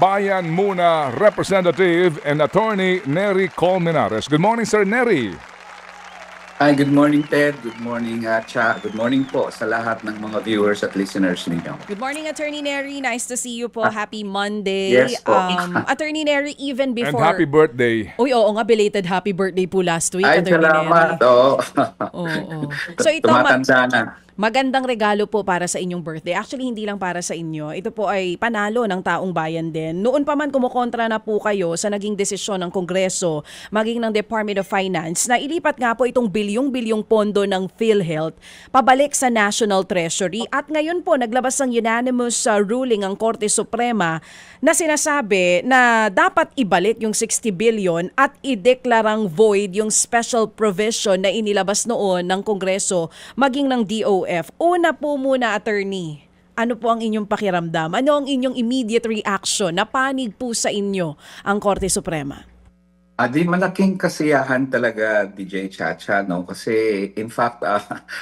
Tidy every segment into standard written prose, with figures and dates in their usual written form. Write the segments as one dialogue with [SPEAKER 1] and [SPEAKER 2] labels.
[SPEAKER 1] Bayan Muna Representative and Attorney Nery Colmenares. Good morning, Sir Nery.
[SPEAKER 2] Hi, good morning, Ted. Good morning, Cha. Good morning po sa lahat ng mga viewers at listeners ninyo.
[SPEAKER 3] Good morning, Attorney Nery. Nice to see you po. Happy Monday.
[SPEAKER 2] Yes po.
[SPEAKER 3] Attorney Nery, even before...
[SPEAKER 1] And happy birthday.
[SPEAKER 3] Uy, oo nga, belated happy birthday po last week,
[SPEAKER 2] Ay,
[SPEAKER 3] Attorney
[SPEAKER 2] salamat.
[SPEAKER 3] Nery.
[SPEAKER 2] Oo.
[SPEAKER 3] So ito,
[SPEAKER 2] Tumatanda na.
[SPEAKER 3] magandang regalo po para sa inyong birthday. Actually, hindi lang para sa inyo. Ito po ay panalo ng taong bayan din. Noon pa man kumukontra na po kayo sa naging desisyon ng Kongreso, maging ng Department of Finance, na ilipat nga po itong bilyong-bilyong pondo ng PhilHealth pabalik sa National Treasury. At ngayon po, naglabas ng unanimous ruling ang Korte Suprema na sinasabi na dapat ibalik yung 60 billion at ideklarang void yung special provision na inilabas noon ng Kongreso maging ng DOF. Una po muna, Attorney, ano po ang inyong pakiramdam? Ano ang inyong immediate reaction? Napanig po sa inyo ang Korte Suprema?
[SPEAKER 2] Di malaking kasiyahan talaga, DJ Chacha, no? Kasi in fact,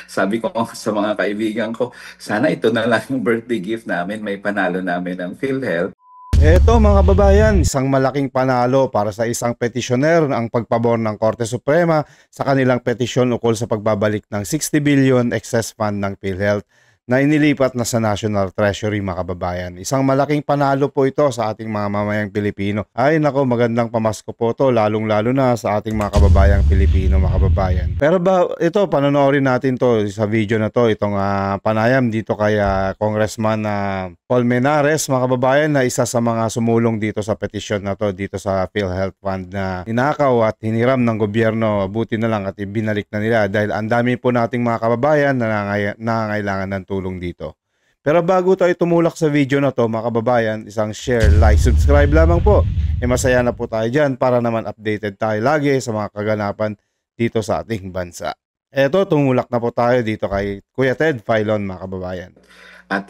[SPEAKER 2] sabi ko sa mga kaibigan ko, sana ito na lang yung birthday gift namin, may panalo namin ng PhilHealth.
[SPEAKER 4] Eto mga kababayan, isang malaking panalo para sa isang petisyoner ang pagpabor ng Korte Suprema sa kanilang petisyon ukol sa pagbabalik ng 60 billion excess fund ng PhilHealth na inilipat na sa National Treasury, mga kababayan. Isang malaking panalo po ito sa ating mga mamayang Pilipino. Ay nako, magandang pamasko po to, lalong-lalo na sa ating mga kababayang Pilipino, mga kababayan. Pero ito, panonoorin natin to sa video na to, itong panayam dito kay Congressman Colmenares, mga kababayan, na isa sa mga sumulong dito sa petisyon na to, dito sa PhilHealth Fund na ninakaw at hiniram ng gobyerno. Buti na lang at ibinalik na nila dahil ang dami po nating mga kababayan na nangangailangan ng tulong dito. Pero bago tayo tumulak sa video na to, mga kababayan, isang share, like, subscribe lamang po. Masaya na po tayo dyan para naman updated tayo lagi sa mga kaganapan dito sa ating bansa. Eto, tumulak na po tayo dito kay Kuya Ted Filon, mga kababayan.
[SPEAKER 2] At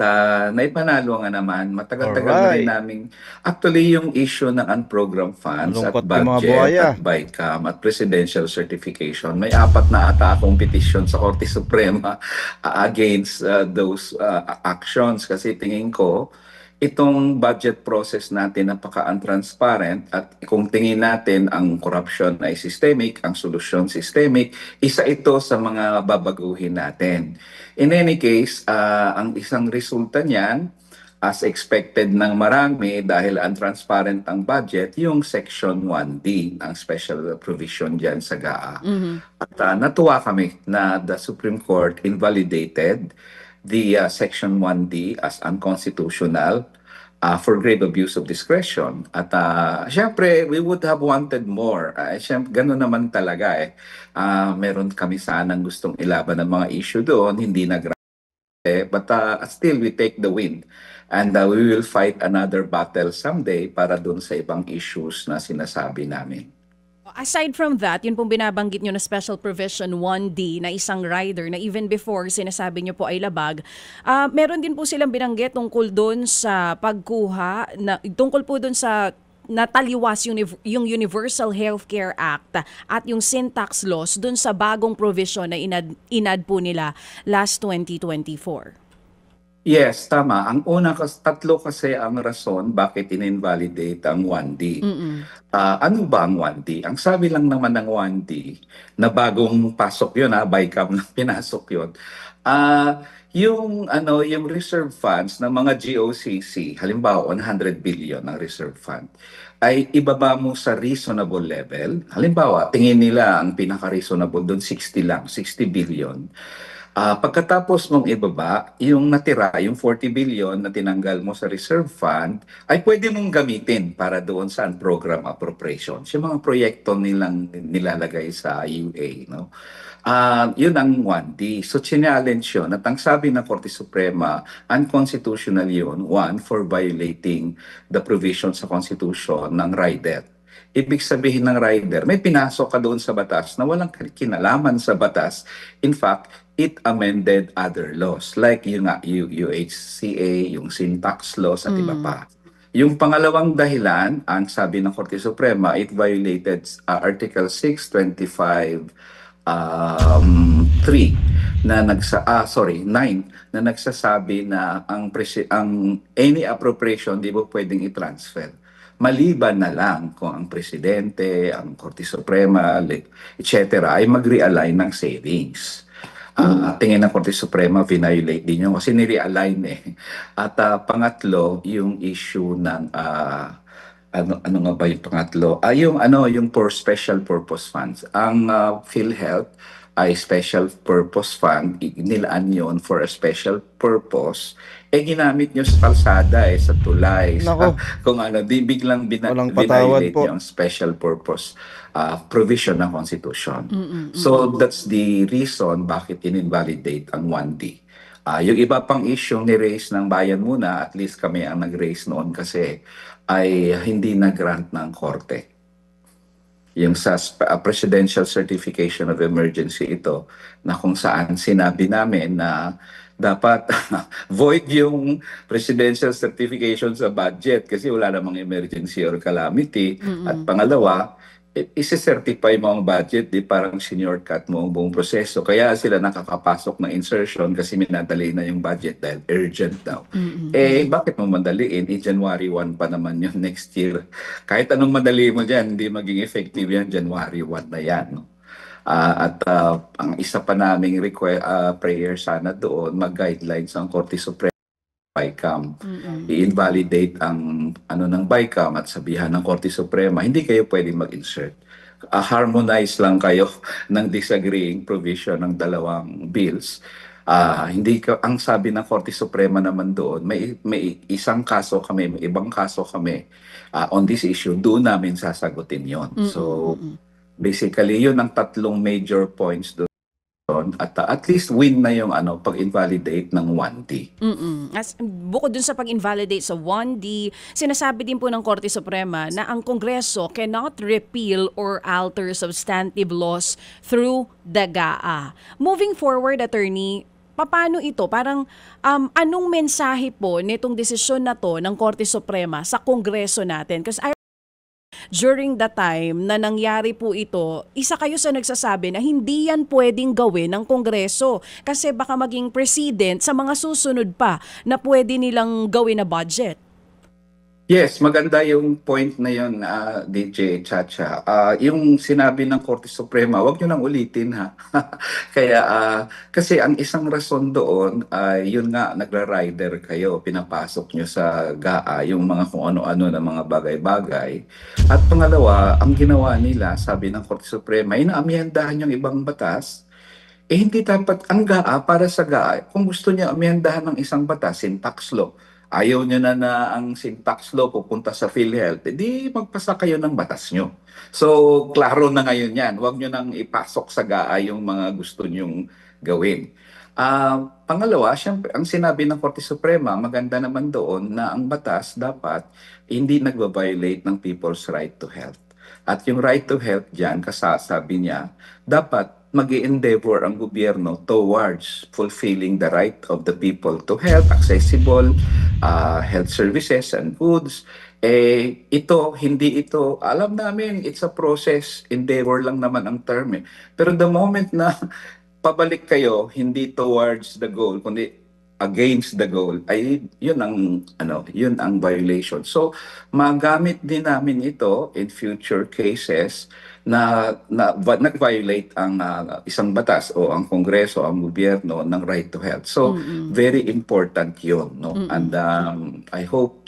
[SPEAKER 2] naipanalo nga naman, matagal-tagal na rin namin. Actually, yung issue ng unprogrammed funds at budget at BICAM at presidential certification, may 4 na ata akong petition sa Korte Suprema against those actions. Kasi tingin ko, itong budget process natin napaka-untransparent at kung tingin natin ang corruption ay systemic, ang solusyon systemic, isa ito sa mga babaguhin natin. In any case, ang isang resulta niyan, as expected ng marami dahil untransparent ang budget, yung Section 1D, ang special provision dyan sa GAA. At natuwa kami na the Supreme Court invalidated the Section 1D as unconstitutional for grave abuse of discretion. At syempre, we would have wanted more. Syempre, gano'n naman talaga meron kami sanang gustong ilaban ng mga issue doon, hindi but still, we take the win. And we will fight another battle someday para doon sa ibang issues na sinasabi namin.
[SPEAKER 3] Aside from that, yun pong binabanggit nyo na Special Provision 1D na isang rider na even before sinasabi nyo po ay labag, meron din po silang binanggit tungkol doon sa pagkuha, tungkol po doon sa nataliwas yung Universal Healthcare Act at yung sin tax laws doon sa bagong provision na inad po nila last 2024.
[SPEAKER 2] Yes, tama. Ang una, tatlo kasi ang rason bakit in-invalidate ang 1D. Ano ba ang 1D? Ang sabi lang naman ng 1D, na bagong pasok yun, BICAM na pinasok yun, yung reserve funds ng mga GOCC, halimbawa 100 billion ang reserve fund, ay ibaba mo sa reasonable level. Halimbawa, tingin nila ang pinaka-reasonable doon 60 lang, 60 billion. Pagkatapos mong ibaba, yung natira, yung 40 billion na tinanggal mo sa reserve fund, ay pwede mong gamitin para doon sa program appropriations. Yung mga proyekto nilang nilalagay sa UA. No? Yun ang 1D. So, challenge yun. At ang sabi ng Korte Suprema, unconstitutional yun, one, for violating the provisions sa Constitution ng rider. Ibig sabihin ng rider, may pinasok ka doon sa batas na walang kinalaman sa batas. In fact, it amended other laws like yung UHCA, yung sin tax laws at iba pa. Yung pangalawang dahilan, ang sabi ng Korte Suprema, it violated Article 625 9 na nagsasabi na ang any appropriation di mo pwedeng i-transfer. Maliban na lang kung ang presidente, ang Korte Suprema, etc. ay mag-realign ng savings. Tingin ng Korte Suprema, violate din yun kasi ni-realign eh. At pangatlo, yung issue ng ano nga ba yung pangatlo? Yung for special purpose funds. Ang PhilHealth ay special purpose fund, nilaan yon for a special purpose, ginamit nyo sa kalsada, sa tulay, kung biglang binayolate nyo ang special purpose provision ng Constitution. So that's the reason bakit in-invalidate ang 1D. Yung iba pang issue ni-raise ng bayan muna, at least kami ang nag-raise noon kasi ay hindi na-grant ng korte. Yung sa Presidential Certification of Emergency ito, na kung saan sinabi namin na dapat void yung Presidential Certification sa budget kasi wala namang emergency or calamity. At pangalawa, isi-certify mo ang budget, di parang senior cut mo ang buong proseso. Kaya sila nakakapasok ng insertion kasi minadali na yung budget dahil urgent daw. Bakit mo madaliin? January 1 pa naman yun next year. Kahit anong madali mo dyan, hindi maging effective yan, January 1 na yan. No? Ang isa pa naming prayer sana doon, mag-guidelines ang Korte Suprema BICAM. I-invalidate ang ng BICAM at sabihan ng Korte Suprema, hindi kayo pwedeng mag-insert. Harmonize lang kayo ng disagreeing provision ng dalawang bills. Ang sabi ng Korte Suprema naman doon, may isang kaso kami, may ibang kaso kami on this issue, doon namin sasagutin yon. So basically, yun ang tatlong major points doon. At least win na yung pag-invalidate ng 1D.
[SPEAKER 3] Bukod dun sa pag-invalidate sa 1D, sinasabi din po ng Korte Suprema na ang Kongreso cannot repeal or alter substantive laws through the GAA. Moving forward, Attorney, paano ito? Parang anong mensahe po nitong desisyon na to ng Korte Suprema sa Kongreso natin? Kasi during the time na nangyari po ito, isa kayo sa nagsasabi na hindi yan pwedeng gawin ng Kongreso kasi baka maging precedent sa mga susunod pa na pwede nilang gawin na budget.
[SPEAKER 2] Yes, maganda yung point na yun, DJ Chacha. Yung sinabi ng Korte Suprema, wag nyo lang ulitin ha. Kaya, kasi ang isang rason doon, yun nga, nagra-rider kayo, pinapasok nyo sa GAA, yung mga kung ano-ano na mga bagay-bagay. At pangalawa, ang ginawa nila, sabi ng Korte Suprema, inaamyendahan yung ibang batas, hindi dapat ang GAA para sa GAA. Kung gusto niya amyendahan ng isang batas, syntax law, ayaw nyo na ang syntax law pupunta sa PhilHealth, di magpasa kayo ng batas nyo. So, klaro na ngayon yan. Huwag nyo nang ipasok sa GAA yung mga gusto nyong gawin. Pangalawa, syempre, ang sinabi ng Korte Suprema, maganda naman doon na ang batas dapat hindi nagbabiolate ng people's right to health. At yung right to health dyan, kasasabi niya, dapat mag-i-endeavor ang gobyerno towards fulfilling the right of the people to health, accessible health services and goods. Hindi ito, alam namin, it's a process, endeavor lang naman ang term. Pero the moment na pabalik kayo, hindi towards the goal, kundi against the goal, ay yun ang violation. So, magamit din namin ito in future cases na nag-violate ang isang batas o ang Kongreso, ang gobyerno ng right to health. So, very important yun. No? And I hope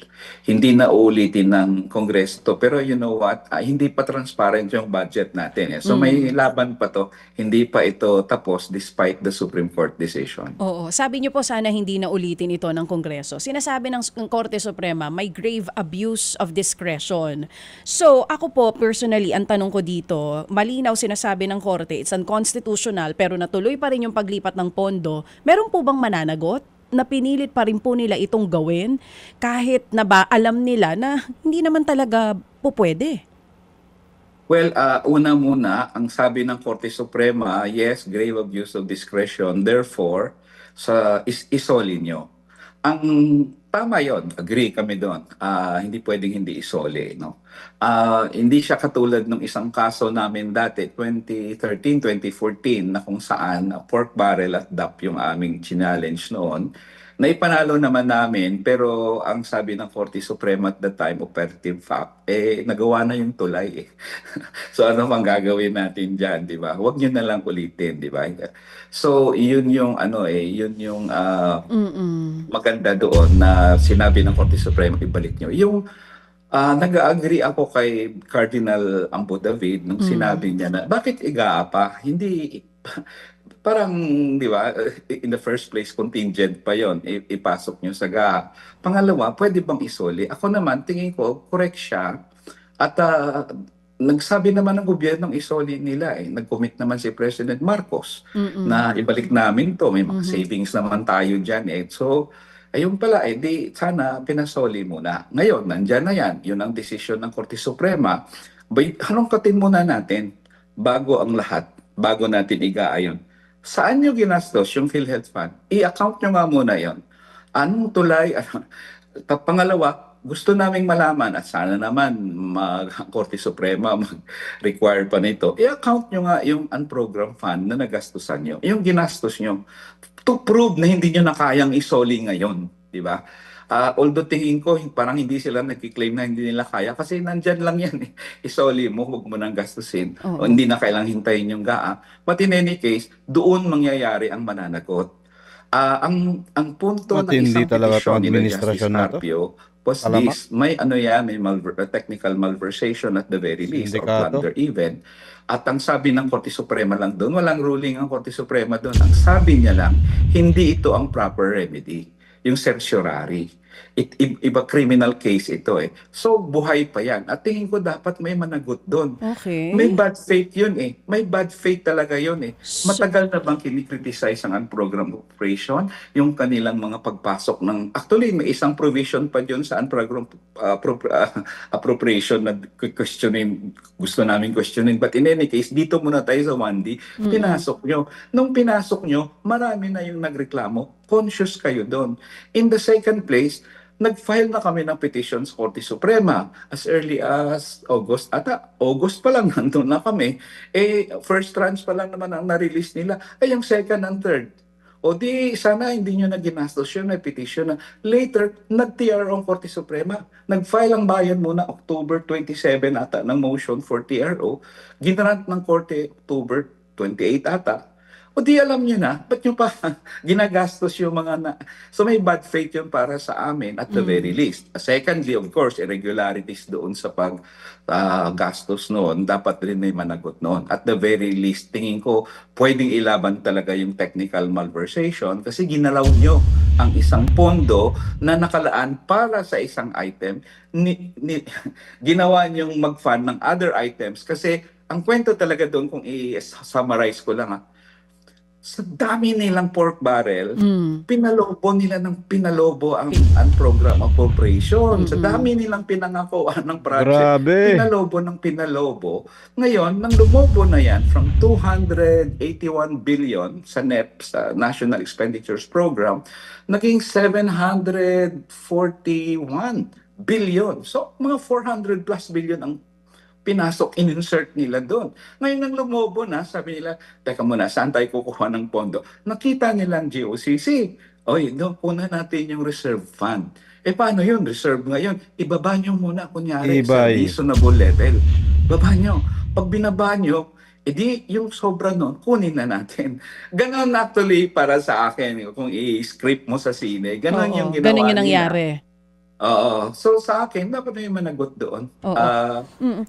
[SPEAKER 2] hindi na ulitin ng Kongreso to. Pero you know what? Hindi pa transparent yung budget natin. So, may laban pa to. Hindi pa ito tapos despite the Supreme Court decision.
[SPEAKER 3] Oo. Sabi niyo po sana hindi na ulitin ito ng Kongreso. Sinasabi ng Korte Suprema, may grave abuse of discretion. So, ako po personally, ang tanong ko dito, malinaw sinasabi ng Korte, it's unconstitutional pero natuloy pa rin yung paglipat ng pondo. Meron po bang mananagot na pinilit pa rin po nila itong gawin kahit na alam nila na hindi naman talaga po pwede?
[SPEAKER 2] Well, una muna, ang sabi ng Korte Suprema, yes, grave abuse of discretion. Therefore, isoli nyo. Ang Tama yon, agree kami doon. Hindi pwedeng hindi isole, no? Hindi siya katulad ng isang kaso namin dati, 2013, 2014, na kung saan pork barrel at DAP yung aming challenge noon. Naipanalo naman namin, pero ang sabi ng Korte Suprema at the time, operative fact, nagawa na yung tulay eh. So ano bang gagawin natin dyan, di ba? Huwag nyo na lang ulitin, di ba? So yun yung yun yung maganda doon na sinabi ng Korte Suprema, ibalik nyo. Yung nag-agree ako kay Cardinal Ambo David nung sinabi niya na bakit igaapa? Hindi parang, di ba, in the first place, contingent pa yon, ipasok nyo sa GA. Pangalawa, pwede bang isoli? Ako naman, tingin ko, correct siya. At nagsabi naman ng gobyernong isoli nila eh. Nag-commit naman si President Marcos na ibalik namin to. May mga savings naman tayo dyan eh. So, ayun pala, di sana pinasoli muna. Ngayon, nandyan na yan. Yun ang desisyon ng Korte Suprema. Halongkatin muna natin bago ang lahat, bago natin igaayon. Saan nyo ginastos yung PhilHealth Fund? I-account nyo nga muna yon. Anong tulay? Pangalawa, gusto naming malaman at sana naman Korte Suprema mag-require pa nito. I-account nyo nga yung unprogrammed fund na nagastusan nyo. Yung ginastos nyo to prove na hindi nyo na kayang isoli ngayon. Di ba? Although tingin ko, parang hindi sila nagkiklaim na hindi nila kaya kasi nandyan lang yan eh. Isoli mo, huwag mo nang gastusin. O hindi na kailang hintayin yung GA. But in any case, doon mangyayari ang mananagot. Ang punto ng isang petisyon nila Justice Carpio was this, may technical malversation at the very least, or plunder even. At ang sabi ng Korte Suprema lang doon, walang ruling ang Korte Suprema doon. Ang sabi niya lang, hindi ito ang proper remedy. Yung certiorari. Iba criminal case ito eh. So, buhay pa yan. At tingin ko dapat may managot doon.
[SPEAKER 3] Okay.
[SPEAKER 2] May bad faith yun eh. May bad faith talaga yun eh. Matagal na bang kinikriticize ang unprogrammed operation? Yung kanilang mga pagpasok ng... Actually, may isang provision pa dyan sa unprogrammed appropriation na gusto namin questionin. But in any case, dito muna tayo sa 1D. Pinasok nyo. Nung pinasok nyo, marami na yung nagreklamo. Conscious kayo doon. In the second place, nag-file na kami ng petition sa Korte Suprema as early as August. August pa lang nandun na kami. First tranche pa lang naman ang na-release nila. Yung second and third. O di sana hindi nyo na ginastos yun, may petition na. Later, nag-TRO ang Korte Suprema. Nag-file ang bayan muna October 27 ata ng motion for TRO. Ginrant ng Korte October 28 ata. O di alam nyo na, ba't nyo pa ginagastos yung mga So may bad faith yun para sa amin at the very least. Secondly, of course, irregularities doon sa pag-gastos noon, dapat rin may managot noon. At the very least, tingin ko, pwedeng ilaban talaga yung technical malversation kasi ginalaw nyo ang isang pondo na nakalaan para sa isang item. Ginawa nyong mag-fund ng other items kasi ang kwento talaga doon, kung i-summarize ko lang sa dami nilang pork barrel, pinalobo nila ng pinalobo ang unprogrammed appropriation. Sa dami nilang pinangakuan ng project, pinalobo ng pinalobo. Ngayon, nang lumobo na yan from 281 billion sa NEP, sa National Expenditures Program, naging 741 billion. So, mga 400 plus billion ang pinasok, in-insert nila doon. Ngayon nang lumobo na, sabi nila, teka muna, saan tayo kukuha ng pondo? Nakita nilang GOCC. Una natin yung reserve fund. Paano yun? Reserve ngayon. Ibaba nyo muna, kunyari, sa reasonable level. Baba nyo. Pag binaba nyo, yung sobra nun, kunin na natin. Ganon actually para sa akin, kung i-script mo sa sine, ganon yung ginawa
[SPEAKER 3] ganon yung nangyari.
[SPEAKER 2] So sa akin, dapat may managot doon.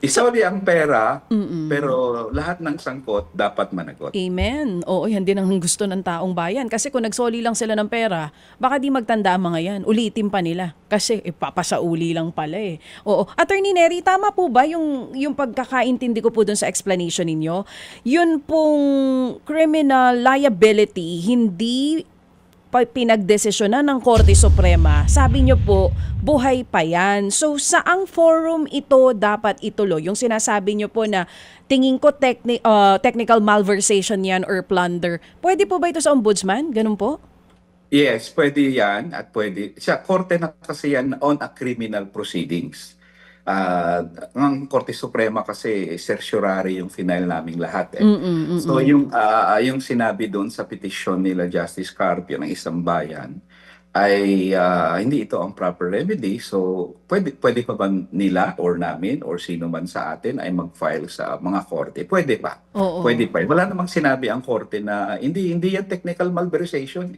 [SPEAKER 2] Isoli ang pera, pero lahat ng sangkot dapat managot.
[SPEAKER 3] Amen. Oo, yan din ang gusto ng taong bayan. Kasi kung nagsoli lang sila ng pera, baka di magtanda ang mga yan. Ulitin pa nila. Kasi papasauli lang pala eh. Oo. Attorney Nery, tama po ba yung pagkakaintindi ko po dun sa explanation ninyo? Yun pong criminal liability, hindi pinagdesisyonan ng Korte Suprema, sabi nyo po, buhay pa yan. So, saang forum ito dapat ituloy? Yung sinasabi nyo po na tingin ko technical malversation yan or plunder. Pwede po ba ito sa ombudsman? Ganun po?
[SPEAKER 2] Yes, pwede yan at pwede. Sa korte na kasi yan on a criminal proceedings. Ah, ang Korte Suprema kasi certiorari yung final naming lahat eh. So yung sinabi doon sa petisyon nila Justice Carpio ng Isang Bayan ay hindi ito ang proper remedy. So pwede pa ba nila or namin or sino man sa atin ay mag-file sa mga korte? Pwede pa.
[SPEAKER 3] Oo.
[SPEAKER 2] Pwede pa. Wala namang sinabi ang korte na hindi yan technical malversation.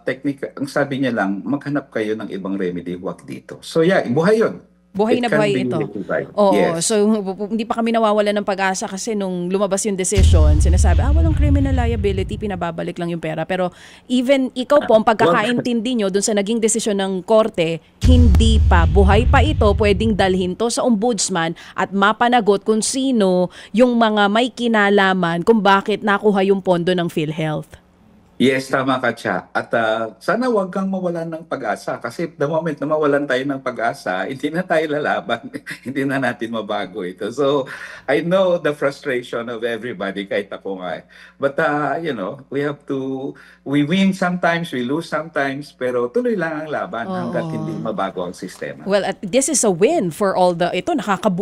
[SPEAKER 2] Technical, ang sabi niya lang, maghanap kayo ng ibang remedy, huwag dito. So yeah, buhay yun.
[SPEAKER 3] Buhay na
[SPEAKER 2] It can
[SPEAKER 3] buhay
[SPEAKER 2] be
[SPEAKER 3] ito.
[SPEAKER 2] rectified.
[SPEAKER 3] Oo,
[SPEAKER 2] Yes.
[SPEAKER 3] so hindi pa kami nawawalan ng pag-asa kasi nung lumabas yung decision, sinasabi, walang criminal liability, pinababalik lang yung pera. Pero even ikaw po, ang pagkakaintindi nyo dun sa naging desisyon ng korte, hindi pa. Buhay pa ito, pwedeng dalhin to sa ombudsman at mapanagot kung sino yung mga may kinalaman kung bakit nakuha yung pondo ng PhilHealth.
[SPEAKER 2] Yes, tama ka, Cha. At sana wag kang mawalan ng pag-asa kasi the moment na mawalan tayo ng pag-asa, hindi na tayo lalaban. Hindi na natin mabago ito. So, I know the frustration of everybody, kahit ako nga. But, we win sometimes, we lose sometimes, pero tuloy lang ang laban hanggat hindi mabago ang sistema.
[SPEAKER 3] Well, this is a win for all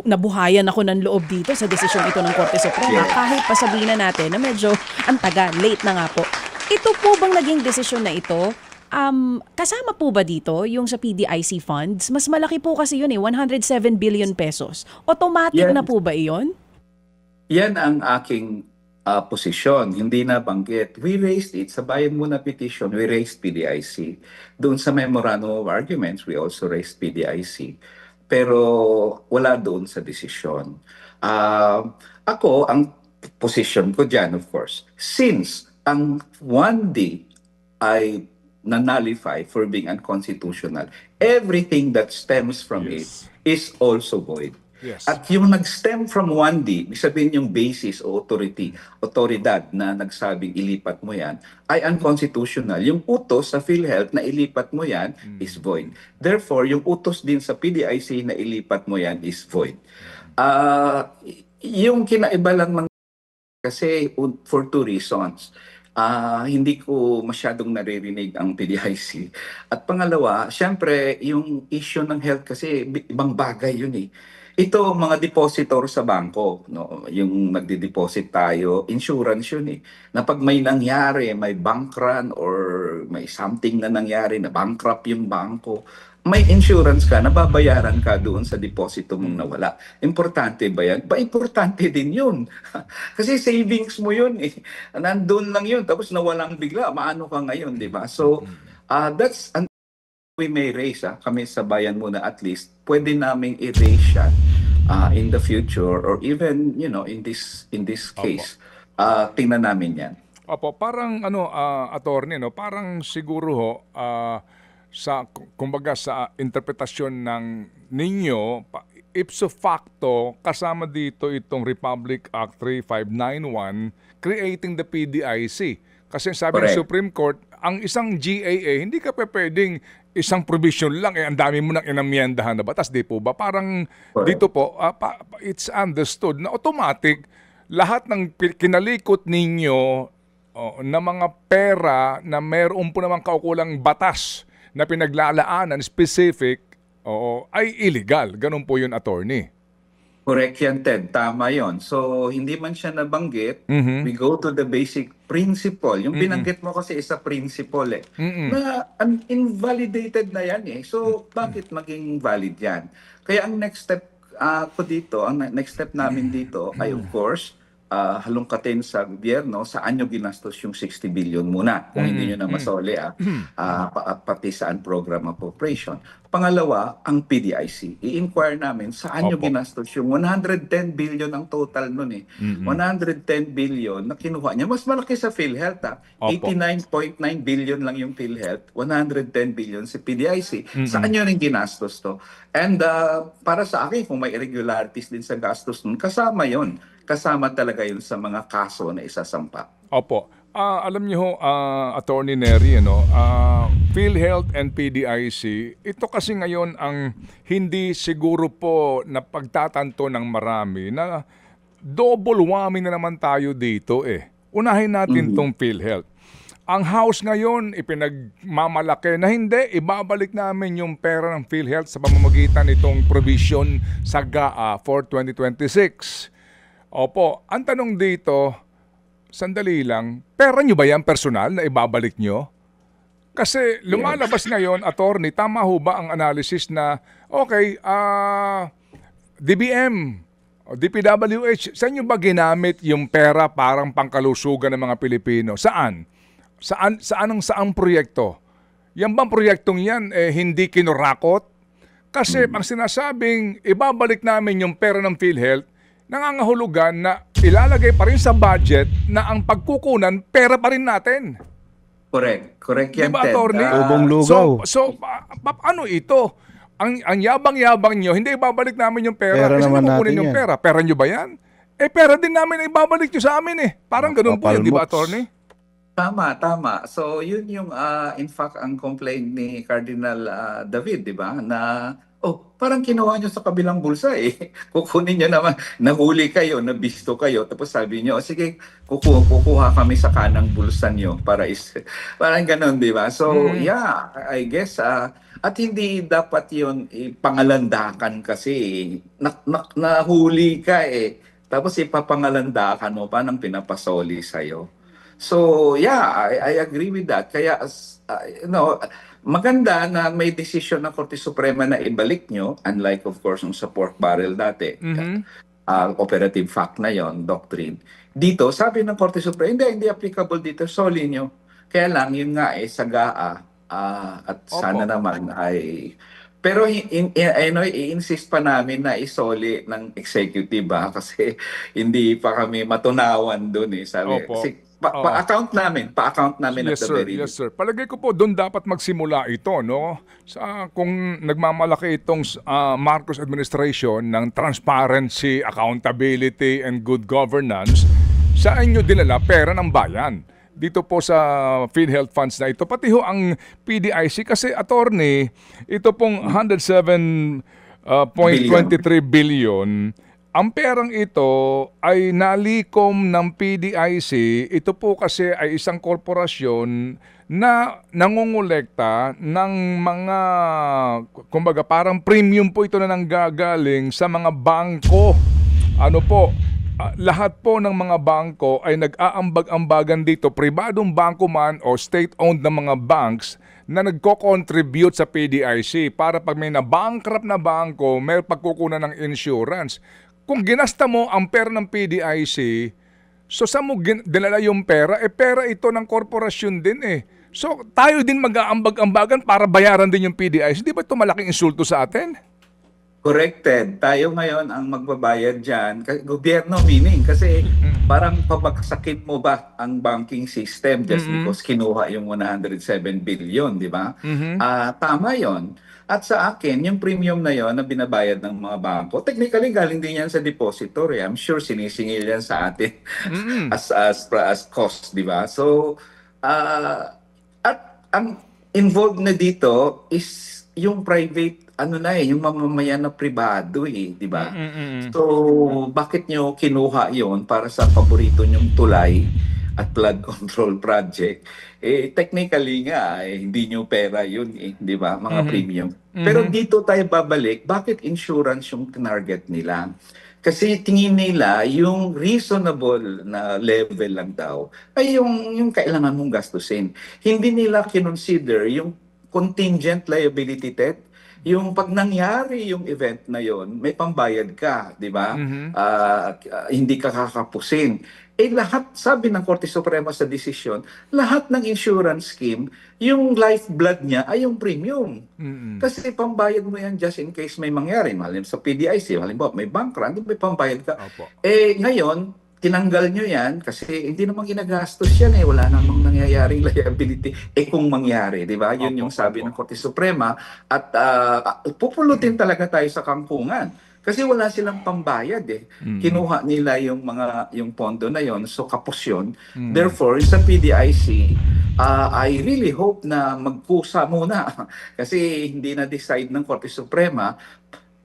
[SPEAKER 3] nabuhayan ako ng loob dito sa desisyon ito ng Korte Suprema.
[SPEAKER 2] Yes.
[SPEAKER 3] Kahit pasabihin na natin na medyo ang tagal, late na nga po. Ito po bang naging desisyon na ito, kasama po ba dito yung sa PDIC funds? Mas malaki po kasi yun 107 billion pesos. Automatic na po ba iyon?
[SPEAKER 2] Yan ang aking posisyon, hindi na banggit. We raised it sa Bayan Muna petition, we raised PDIC. Doon sa Memorandum of Arguments, we also raised PDIC. Pero wala doon sa desisyon. Ako, ang position ko dyan, of course, since ang 1D ay na-nullify for being unconstitutional, everything that stems from it is also void.
[SPEAKER 1] Yes.
[SPEAKER 2] At yung nag-stem from 1D, ibig sabihin yung basis o otoridad na nagsabing ilipat mo yan, ay unconstitutional. Yung utos sa PhilHealth na ilipat mo yan is void. Therefore, yung utos din sa PDIC na ilipat mo yan is void. Yung kinaiba lang ng kasi for two reasons. Hindi ko masyadong naririnig ang PDIC. At pangalawa, syempre, yung issue ng health kasi ibang bagay yun eh. Ito, mga depositor sa bangko, no? Yung nagde-deposit tayo, insurance yun eh. Na pag may nangyari, may bank run or may something na nangyari, na bankrupt yung bangko, may insurance ka, nababayaran ka doon sa deposito mong nawala. Importante ba yan? Importante din yun. Kasi savings mo yun eh. Nandun lang yun, tapos nawalang bigla, maano ka ngayon, di ba? So, that's we may raise, kami sa Bayan Muna at least, pwede naming i-raise yan in the future or even, in this case. Tingnan namin yan.
[SPEAKER 1] Opo, parang attorney, no? Parang siguro ho, kumbaga sa interpretasyon ng ninyo, ipso facto, kasama dito itong Republic Act 3591 creating the PDIC. Kasi sabi ng Supreme Court, ang isang GAA, hindi ka pwedeng isang provision lang, ang dami mo nang inamyendahan na batas, di po ba? Parang dito po, it's understood na automatic, lahat ng kinalikot ninyo na mga pera na meron po namang kaukulang batas na pinaglalaanan specific ay illegal. Ganun po yun, attorney.
[SPEAKER 2] Correct yan, Ted. Tama yon. So, hindi man siya nabanggit, we go to the basic principle. Yung binanggit mo kasi isa principle eh. Na invalidated na yan eh. So, bakit maging valid yan? Kaya ang next step ko dito, ang next step namin dito ay of course, halongkatin sa gobyerno, saan nyo ginastos yung 60 billion muna kung hindi nyo na masoli pati saan program appropriation. Pangalawa, ang PDIC. I-inquire namin saan nyo ginastos yung 110 billion ang total nun eh. 110 billion na kinuha niya. Mas malaki sa PhilHealth 89.9 billion lang yung PhilHealth, 110 billion sa PDIC. Saan nyo rin ginastos to? And para sa akin, kung may irregularities din sa gastos nun, kasama yon. Kasama talaga yun sa mga kaso na isasampa.
[SPEAKER 1] Opo. Alam niyo, Attorney Nery, PhilHealth and PDIC, ito kasi ngayon ang hindi siguro po na pagtatanto ng marami na double whammy na naman tayo dito eh. Unahin natin tong PhilHealth. Ang House ngayon ipinagmamalaki na hindi, ibabalik namin yung pera ng PhilHealth sa pamamagitan nitong provision sa GAA for 2026. Opo, ang tanong dito, sandali lang, pera nyo ba yan personal na ibabalik nyo? Kasi lumalabas ngayon, attorney, tama ho ba ang analysis na, okay, DBM, DPWH, saan nyo ba ginamit yung pera parang pangkalusugan ng mga Pilipino? Saan? Saang proyekto? Yan bang proyektong yan hindi kinurakot? Kasi ang sinasabing ibabalik namin yung pera ng PhilHealth, nangangahulugan na ilalagay pa rin sa budget na ang pagkukunan, pera pa rin natin.
[SPEAKER 2] Correct yan,
[SPEAKER 1] diba,
[SPEAKER 2] Ted?
[SPEAKER 1] attorney?
[SPEAKER 4] Lubong-lugaw.
[SPEAKER 1] So, ano ito? Ang yabang-yabang nyo, hindi ibabalik namin yung pera.
[SPEAKER 4] Pera
[SPEAKER 1] Kasi
[SPEAKER 4] naman
[SPEAKER 1] kukunin
[SPEAKER 4] natin
[SPEAKER 1] yung
[SPEAKER 4] yan.
[SPEAKER 1] pera. Pera nyo ba yan? Pera din namin na ibabalik nyo sa amin eh. Parang ganun po yun, di ba, attorney?
[SPEAKER 2] Tama. So, yun yung, in fact, ang complaint ni Cardinal David, di ba? Na, parang kinuha nyo sa kabilang bulsa eh. Kukunin nyo naman, nahuli kayo, nabisto kayo, tapos sabi nyo, sige, kukuha kami sa kanang bulsa nyo para parang ganun, di ba? So, yeah, I guess, at hindi dapat yun pangalandakan kasi nahuli ka eh. Tapos ipapangalandakan mo pa ng pinapasoli sa'yo. So, yeah, I agree with that. Kaya, maganda na may desisyon ng Korte Suprema na ibalik nyo, unlike, of course, yung sa pork barrel dati. Operative fact na yon, doctrine. Dito, sabi ng Korte Suprema, hindi applicable dito, soli nyo. Kaya lang, yun nga sa GAA, at sana naman ay... Pero i-insist pa namin na isoli ng executive kasi hindi pa kami matunawan doon eh. Sabi, pa-account namin
[SPEAKER 1] yes,
[SPEAKER 2] at the
[SPEAKER 1] sir,
[SPEAKER 2] very
[SPEAKER 1] yes, sir. Palagay ko po doon dapat magsimula ito, no? Kung nagmamalaki itong Marcos administration ng transparency, accountability, and good governance, saan nyo dinala pera ng bayan? Dito po sa PhilHealth funds na ito. Pati ho ang PDIC kasi, attorney, ito pong 107.23 billion. Ang perang ito ay nalikom ng PDIC. Ito po kasi ay isang korporasyon na nangongolekta ng mga, kumbaga parang premium po ito na nanggagaling sa mga bangko. Ano po? Lahat po ng mga bangko ay nag-aambag-ambagan dito, pribadong bangko man o state-owned na mga banks na nagko-contribute sa PDIC para pag may na-bankrupt na bangko, may pagkukunan ng insurance. Kung ginasta mo ang pera ng PDIC, so saan mo dinala yung pera? Pera ito ng korporasyon din eh. So tayo din mag-aambag-ambagan para bayaran din yung PDIC. Di ba ito malaking insulto sa atin?
[SPEAKER 2] Corrected. Tayo ngayon ang magbabayad dyan. Gobyerno meaning. Kasi parang pabagsakin mo ba ang banking system just because kinuha yung 107 billion, di ba? Tama yon. At sa akin, yung premium na yon na binabayad ng mga bangko, technically galing din yan sa depository. I'm sure sinisingil yan sa atin as cost, di ba? So, at ang involved na dito is yung private yung mamamayan na pribado di ba? So, bakit nyo kinuha yon para sa paborito nyong tulay at flood control project? Technically nga, hindi nyo pera yun di ba? Mga premium. Pero dito tayo babalik, bakit insurance yung target nila? Kasi tingin nila, yung reasonable na level lang daw, ay yung kailangan mong gastusin. Hindi nila kinonsider yung contingent liability test. Yung pag nangyari yung event na yon, may pambayad ka, di ba? Hindi ka kakapusin. Lahat, sabi ng Korte Suprema sa desisyon, lahat ng insurance scheme, yung lifeblood niya ay yung premium. Kasi pambayad mo yan just in case may mangyari. Malim sa PDIC, halimbawa may bankrupt, may pambayad ka. Ngayon, tinanggal nyo yan kasi hindi naman ginagastos yan wala namang nangyayaring liability kung mangyari, di ba? Yun yung sabi ng Korte Suprema at pupulutin talaga tayo sa kangkungan kasi wala silang pambayad Kinuha nila yung pondo na yon, so kapos yun. Therefore, sa PDIC, I really hope na magkusa muna kasi hindi na decide ng Korte Suprema.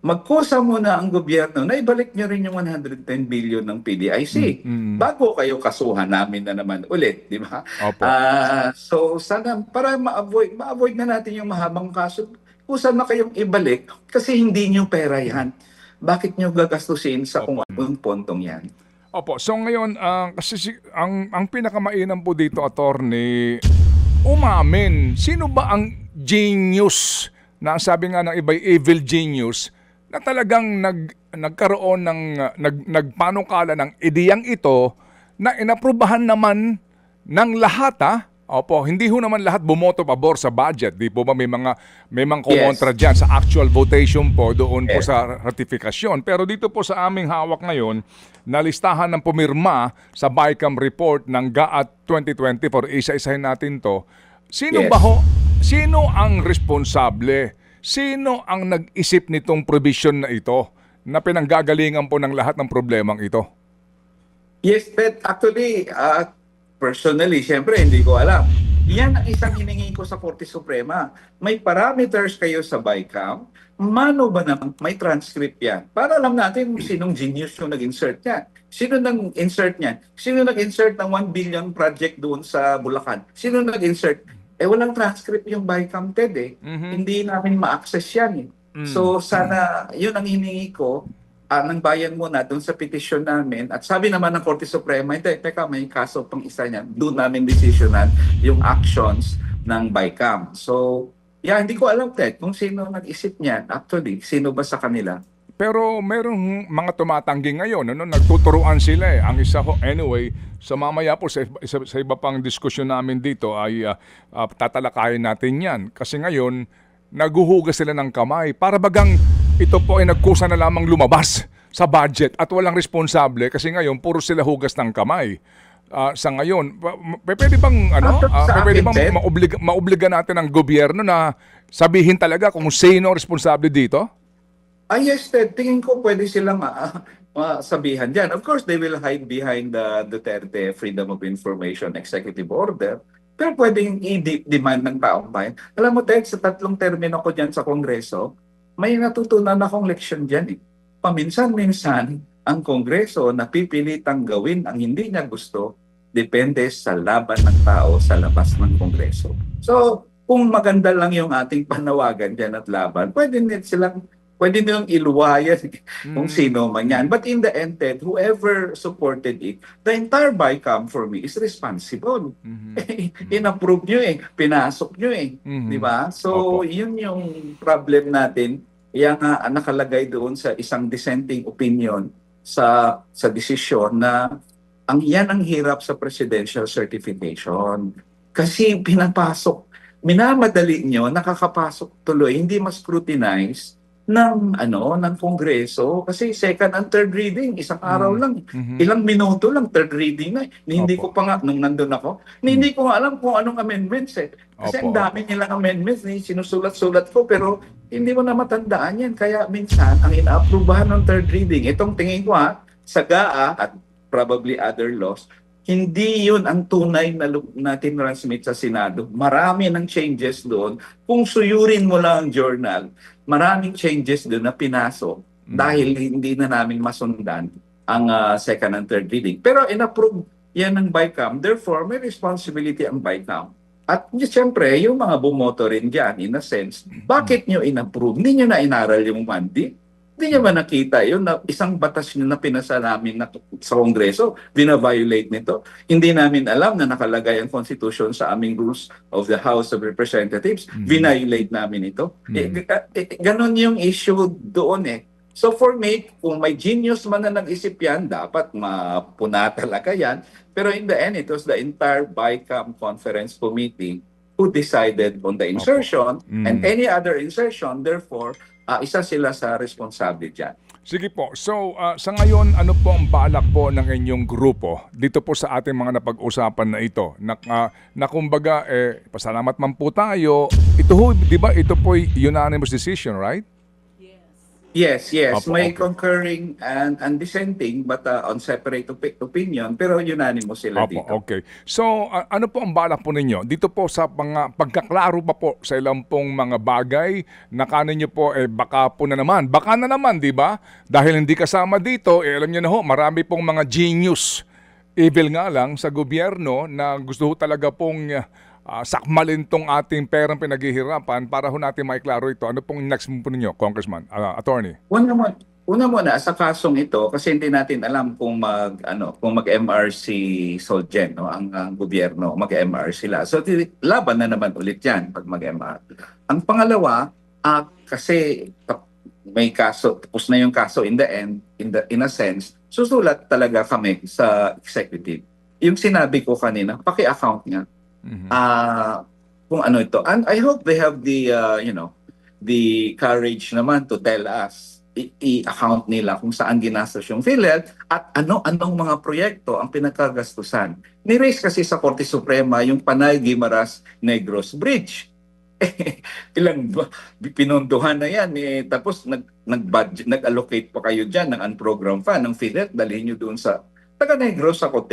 [SPEAKER 2] magkusa muna ang gobyerno na ibalik nyo rin yung 110 billion ng PDIC bago kayo kasuhan namin na naman ulit, di ba? So sana para ma-avoid na natin yung mahabang kaso, kusa na kayong ibalik kasi hindi nyo pera yan. Bakit nyo gagastusin sa kung anong pontong yan?
[SPEAKER 1] Opo, so ngayon, kasi ang pinakamainam po dito, attorney, umamin, sino ba ang genius na sabi nga ng iba'y evil genius na talagang nagkaroon ng nagpanukala ng ideyang ito na inaprubahan naman ng lahat Opo, hindi ho naman lahat bumoto pabor sa budget. Di po ba may mga kumontra dyan sa actual votation po doon po sa ratifikasyon. Pero dito po sa aming hawak ngayon, na listahan ng pumirma sa BICAM report ng GAAT 2024, isa-isahin natin to. Sino ang responsable? Sino ang nag-isip nitong provision na ito na pinanggagalingan po ng lahat ng problemang ito?
[SPEAKER 2] Yes, but actually, personally, siyempre, hindi ko alam. Yan ang isang hiningi ko sa Korte Suprema. May parameters kayo sa BICAM. Mano ba naman may transcript yan? Para alam natin kung sinong genius yung nag-insert yan. Sino nag-insert yan? Sino nag-insert ng 1 billion project doon sa Bulacan? Sino nag-insert? Walang transcript yung BICAM, Ted Hindi namin ma-access yan So sana, yun ang hiningi ko ng bayan muna doon sa petition namin. At sabi naman ng Korte Suprema, teka, may kaso pang isa niyan. Doon namin decisionan yung actions ng BICAM. So, hindi ko alam, Ted, kung sino nag-isip niyan. Actually, sino ba sa kanila?
[SPEAKER 1] Pero merong mga tumatanggi ngayon, nagtuturuan sila Ang isa ho, anyway, so mamaya po sa iba pang diskusyon namin dito ay tatalakayin natin yan. Kasi ngayon, naguhugas sila ng kamay. Para bagang ito po ay nagkusa na lamang lumabas sa budget at walang responsable kasi ngayon puro sila hugas ng kamay. Sa ngayon, pwede bang maobliga natin ang gobyerno na sabihin talaga kung sino responsable dito?
[SPEAKER 2] Yes, Ted. Tingin ko pwede silang sabihan dyan. Of course, they will hide behind the Duterte Freedom of Information Executive Order. Pero pwedeng i-demand ng taong bayan. Alam mo, Ted, sa 3 termino ko dyan sa Kongreso, may natutunan akong leksyon dyan Paminsan-minsan, ang Kongreso napipilitang gawin ang hindi niya gusto depende sa laban ng tao sa labas ng Kongreso. So, kung maganda lang yung ating panawagan dyan at laban, pwede nilang iluwayan kung sino man yan. But in the end, Ted, whoever supported it, the entire BICAM for me is responsible. In-approve nyo pinasok nyo di ba? So, yun yung problem natin. Yan nga nakalagay doon sa isang dissenting opinion sa desisyon na yan ang hirap sa presidential certification. Kasi minamadali nyo, nakakapasok tuloy, hindi mas scrutinize ng Kongreso kasi second and third reading isang araw lang ilang minuto lang third reading na hindi ko pa nga nung nandun ako hindi ko alam kung anong amendments kasi ang dami nilang amendments sinusulat-sulat ko pero hindi mo na matandaan yan kaya minsan ang inaaprubahan ng third reading itong tingin ko sa GAA at probably other laws hindi yun ang tunay na tinransmit sa Senado. Marami ng changes doon. Kung suyurin mo lang ang journal, maraming changes doon na pinasok dahil hindi na namin masundan ang second and third reading. Pero inapprove yan ng BICAM. Therefore, may responsibility ang BICAM. At siyempre, yung mga bumoto rin dyan, in a sense, bakit nyo inapprove? Hindi nyo na inaral yung mandate? Hindi niya ba nakita yun na isang batas na pinasa namin sa Kongreso, bina-violate nito? Hindi namin alam na nakalagay ang Constitution sa aming rules of the House of Representatives. Violate namin ito. Ganon yung issue doon So for me, kung may genius man na nag-isip yan, dapat mapuna talaga yan. Pero in the end, it was the entire BICAM Conference Committee who decided on the insertion and any other insertion. Therefore, isa sila sa responsable dyan.
[SPEAKER 1] Sige po. So, sa ngayon, ano po ang balak po ng inyong grupo dito po sa ating mga napag-usapan na ito? Na kumbaga, pasalamat man po tayo. Ito ho, di ba, ito po unanimous decision, right?
[SPEAKER 3] Yes.
[SPEAKER 2] Yes, yes.
[SPEAKER 1] Opo,
[SPEAKER 2] May
[SPEAKER 1] okay.
[SPEAKER 2] concurring and dissenting but on separate opinion pero unanimous sila
[SPEAKER 1] Opo,
[SPEAKER 2] dito.
[SPEAKER 1] okay. So, ano po ang balak po ninyo? Dito po sa pagkaklaro pa po sa ilang pong mga bagay na kanin nyo po, baka po na naman. Baka na naman, di ba? Dahil hindi kasama dito, alam nyo na ho, marami pong mga genius. Evil nga lang sa gobyerno na gusto ho talaga pong sakmalin tong ating perang pinaghihirapan para ho natin maiklaro ito. Ano pong next move po ninyo, Congressman, Attorney?
[SPEAKER 2] Una muna sa kasong ito kasi hindi natin alam kung mag-MRC Solgen no ang gobyerno mag-MR sila. So laban na naman ulit 'yan pag mag-MR. Ang pangalawa, kasi may kaso, tapos na yung kaso in the end, in a sense, susulat talaga kami sa executive. Yung sinabi ko kanina, paki-account niya. Kung ano ito. And I hope they have the courage naman to tell us, i-account nila kung saan ginastos yung PhilHealth at anong mga proyekto ang pinagkagastusan. Ni-raise kasi sa Korte Suprema yung Panay-Guimaras Negros Bridge. Pinondohan na yan. Tapos nag-allocate pa kayo dyan ng unprogrammed fund ng PhilHealth, dalhin nyo doon sa taga Negros ako,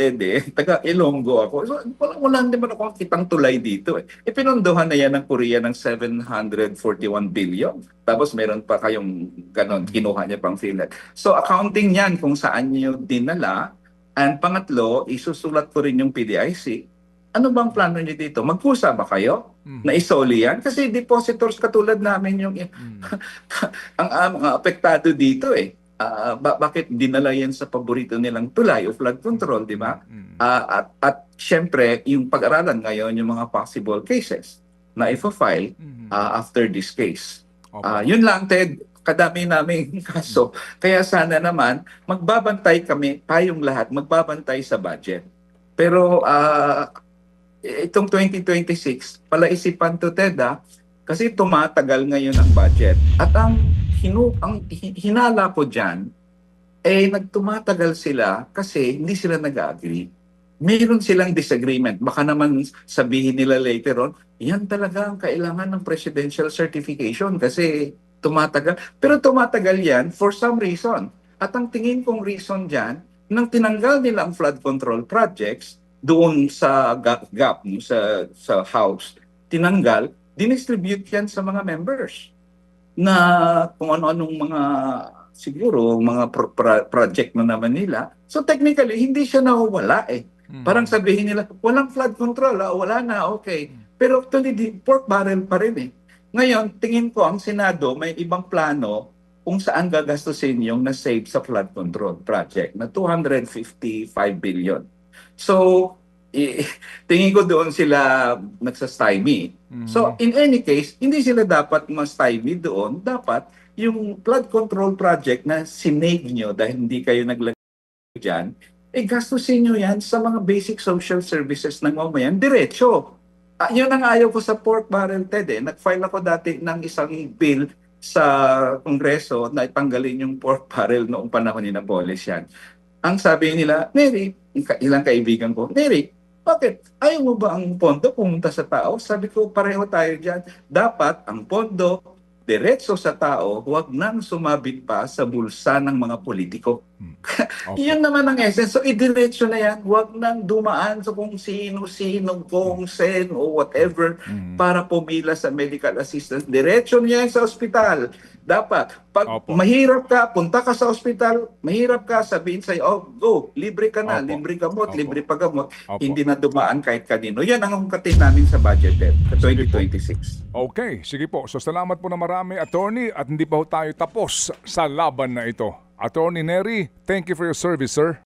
[SPEAKER 2] taga Ilonggo ako. So, wala naman ako kitang tulay dito. Ipinondohan na yan ng Korea ng 741 billion. Tapos meron pa kayong ganon, kinuha niya pang PhilHealth. So accounting yan kung saan niyo dinala. And pangatlo, isusulat ko rin yung PDIC. Ano bang plano niyo dito? Magkusa ba kayo? Na isoli yan? Kasi depositors katulad namin yung ang apektado dito bakit dinala yan sa paborito nilang tulay o flood control, di ba? At syempre, yung pag-aralan ngayon, yung mga possible cases na ifo-file after this case. Yun lang, Ted, kadami namin kaso. Kaya sana naman, magbabantay kami, tayong lahat, magbabantay sa budget. Pero itong 2026, palaisipan to, Ted, kasi tumatagal ngayon ang budget. At ang hinala ko dyan, nagtumatagal sila kasi hindi sila nag-agree. Mayroon silang disagreement. Baka naman sabihin nila later on, yan talaga ang kailangan ng presidential certification kasi tumatagal. Pero tumatagal yan for some reason. At ang tingin kong reason dyan, nang tinanggal nila ang flood control projects doon sa GAP, sa House, tinanggal, dinistribute yan sa mga members na kung ano-anong mga siguro mga project na naman nila. So technically hindi siya nawawala Parang sabihin nila walang flood control, wala na, okay. Pero actually pork barrel pa rin Ngayon tingin ko ang Senado may ibang plano kung saan gagastusin yung na-save sa flood control project na 255 billion. So tingin ko doon sila nagsastymie. So in any case, hindi sila dapat ma-stymie doon. Dapat yung flood control project na sinave nyo dahil hindi kayo naglagay dyan, gastusin nyo yan sa mga basic social services ng mamayan, diretso. Yun ang ayaw ko sa pork barrel, Ted. Nag-file ako dati ng isang bill sa Kongreso na itanggalin yung pork barrel noong panahon ni Napoles yan. Ang sabi nila, Neri, ilang kaibigan ko, Neri, bakit? Ayaw mo ba ang pondo pumunta sa tao? Sabi ko, pareho tayo dyan. Dapat ang pondo diretso sa tao, huwag nang sumabit pa sa bulsa ng mga politiko. Yan naman ang essence. So, idiretso na yan. Huwag nang dumaan sa kung sino-sino, kung sen o whatever para pumila sa medical assistance. Diretso niya sa ospital. Dapat, pag mahirap ka, punta ka sa ospital, mahirap ka, sabihin sa'yo, oh, go, libre ka na, libre gamot, libre pagamot, hindi na dumaan kahit kanino. Yan ang ungkatin namin sa budget sa 2026.
[SPEAKER 1] Okay, sige po. So salamat po na marami, Attorney, at hindi pa ho tayo tapos sa laban na ito. Attorney Neri, thank you for your service, sir.